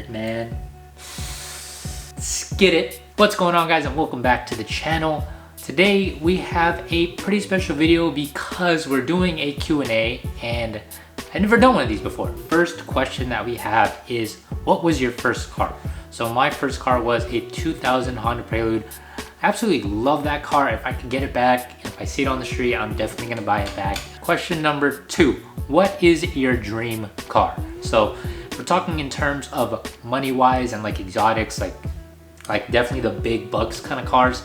it, man. Let's get it. What's going on, guys, and welcome back to the channel. Today we have a pretty special video because we're doing a Q&A, and I've never done one of these before. First question that we have is, what was your first car? So my first car was a 2000 Honda Prelude. I absolutely love that car. If I could get it back, if I see it on the street, I'm definitely gonna buy it back. Question number 2, what is your dream car? So we're talking in terms of money wise and like exotics, like definitely the big bucks kind of cars.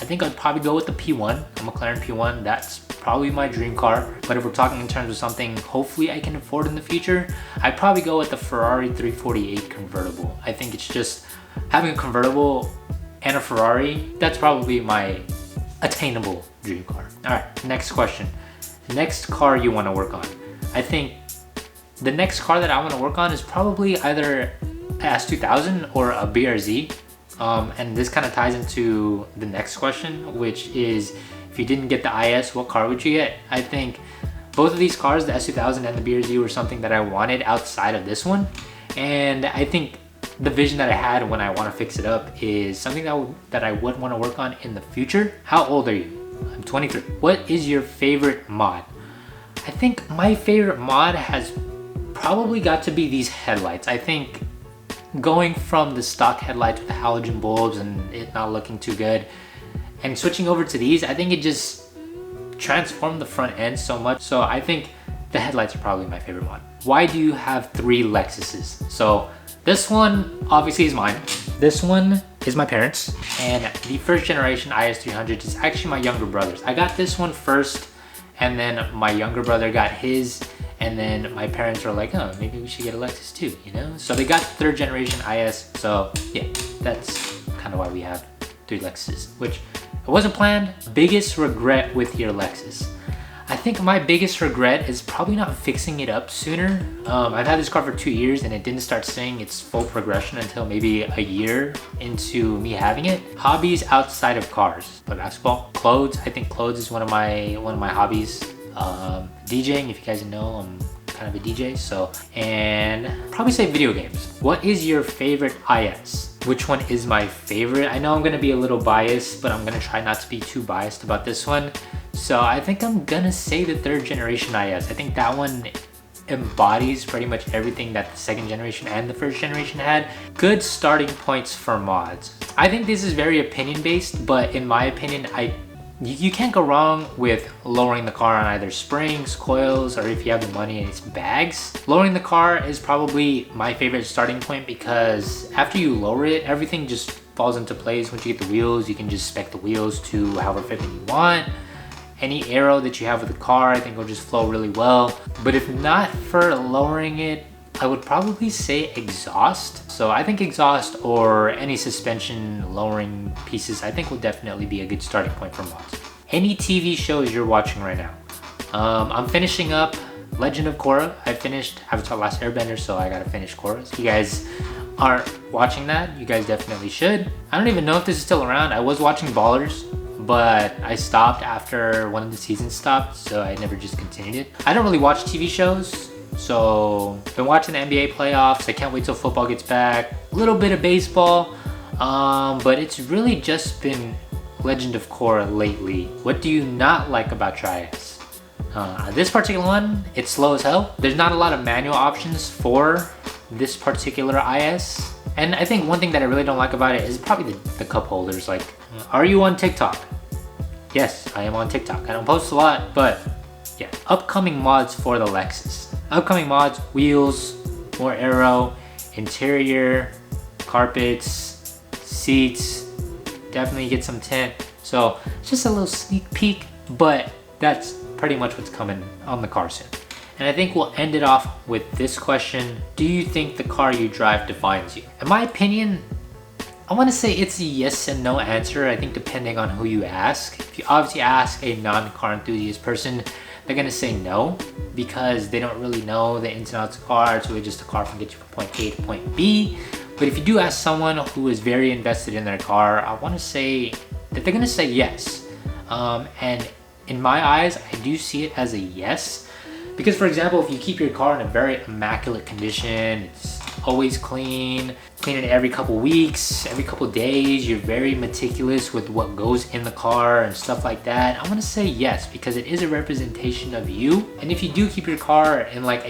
I think I'd probably go with the P1, a McLaren P1. That's probably my dream car. But if we're talking in terms of something hopefully I can afford in the future, I'd probably go with the Ferrari 348 convertible. I think it's just having a convertible and a Ferrari, that's probably my attainable dream car. All right, next question. Next car you want to work on. I think the next car that I want to work on is probably either a S2000 or a BRZ. And this kind of ties into the next question, which is, if you didn't get the IS, what car would you get? I think both of these cars, the S2000 and the BRZ, were something that I wanted outside of this one. And I think the vision that I had when I want to fix it up is something that I would want to work on in the future. How old are you? I'm 23. What is your favorite mod? I think my favorite mod has probably got to be these headlights. I think going from the stock headlights with the halogen bulbs and it not looking too good and switching over to these, I think it just transformed the front end so much. So I think the headlights are probably my favorite mod. Why do you have 3 Lexuses? So this one obviously is mine. This one is my parents, and the first generation IS300 is actually my younger brother's. I got this one first, and then my younger brother got his, and then my parents were like, oh, maybe we should get a Lexus too, you know? So they got 3rd generation IS, so yeah, that's kind of why we have 3 Lexuses, which it wasn't planned. Biggest regret with your Lexus? I think my biggest regret is probably not fixing it up sooner. I've had this car for 2 years and it didn't start seeing its full progression until maybe a year into me having it. Hobbies outside of cars, play basketball, clothes. I think clothes is one of my hobbies. DJing, if you guys know, I'm kind of a DJ, so, and probably say video games. What is your favorite IS? Which one is my favorite? I know I'm gonna be a little biased, but I'm gonna try not to be too biased about this one. So I think I'm gonna say the 3rd generation IS. I think that one embodies pretty much everything that the 2nd generation and the 1st generation had. Good starting points for mods. I think this is very opinion based, but in my opinion, you can't go wrong with lowering the car on either springs, coils, or if you have the money, it's bags. Lowering the car is probably my favorite starting point because after you lower it, everything just falls into place. Once you get the wheels, you can just spec the wheels to however fitment you want. Any aero that you have with the car, I think will just flow really well. But if not for lowering it, I would probably say exhaust. So I think exhaust or any suspension lowering pieces, I think will definitely be a good starting point for mods. Any TV shows you're watching right now? I'm finishing up Legend of Korra. I finished Avatar Last Airbender, so I gotta finish Korra. If you guys aren't watching that, you guys definitely should. I don't even know if this is still around. I was watching Ballers, but I stopped after one of the seasons stopped, so I never just continued it. I don't really watch TV shows. So been watching the NBA playoffs. I can't wait till football gets back. A little bit of baseball, but it's really just been Legend of Korra lately. What do you not like about your IS? This particular one, it's slow as hell. There's not a lot of manual options for this particular IS. And I think one thing that I really don't like about it is probably the cup holders. Like, are you on TikTok? Yes, I am on TikTok. I don't post a lot, but yeah. Upcoming mods for the Lexus. Upcoming mods, wheels, more aero, interior, carpets, seats, definitely get some tint. So it's just a little sneak peek, but that's pretty much what's coming on the car soon. And I think we'll end it off with this question. Do you think the car you drive defines you? In my opinion, I want to say it's a yes and no answer. I think depending on who you ask. If you obviously ask a non-car enthusiast person, they're gonna say no because they don't really know the ins and outs of cars, so it's just a car can get you from point A to point B. But if you do ask someone who is very invested in their car, I want to say that they're gonna say yes. And in my eyes, I do see it as a yes. Because for example, if you keep your car in a very immaculate condition, it's always clean it every couple weeks, every couple days. You're very meticulous with what goes in the car and stuff like that. I'm gonna say yes, because it is a representation of you. And if you do keep your car in like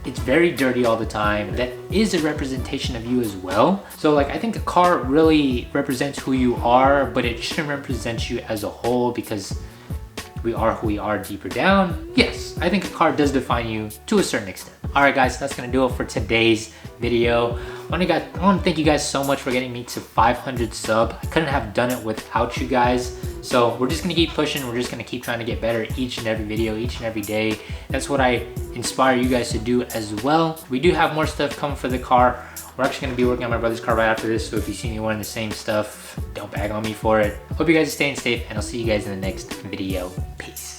it's very dirty all the time, that is a representation of you as well. So like, I think a car really represents who you are, but it shouldn't represent you as a whole, because we are who we are deeper down. Yes, I think a car does define you to a certain extent. All right guys, that's gonna do it for today's video. I want to thank you guys so much for getting me to 500 subs. I couldn't have done it without you guys. So we're just gonna keep pushing. We're just gonna keep trying to get better each and every video, each and every day. That's what I inspire you guys to do as well. We do have more stuff coming for the car. We're actually gonna be working on my brother's car right after this. So if you see me wearing the same stuff, don't bag on me for it. Hope you guys are staying safe, and I'll see you guys in the next video. Peace.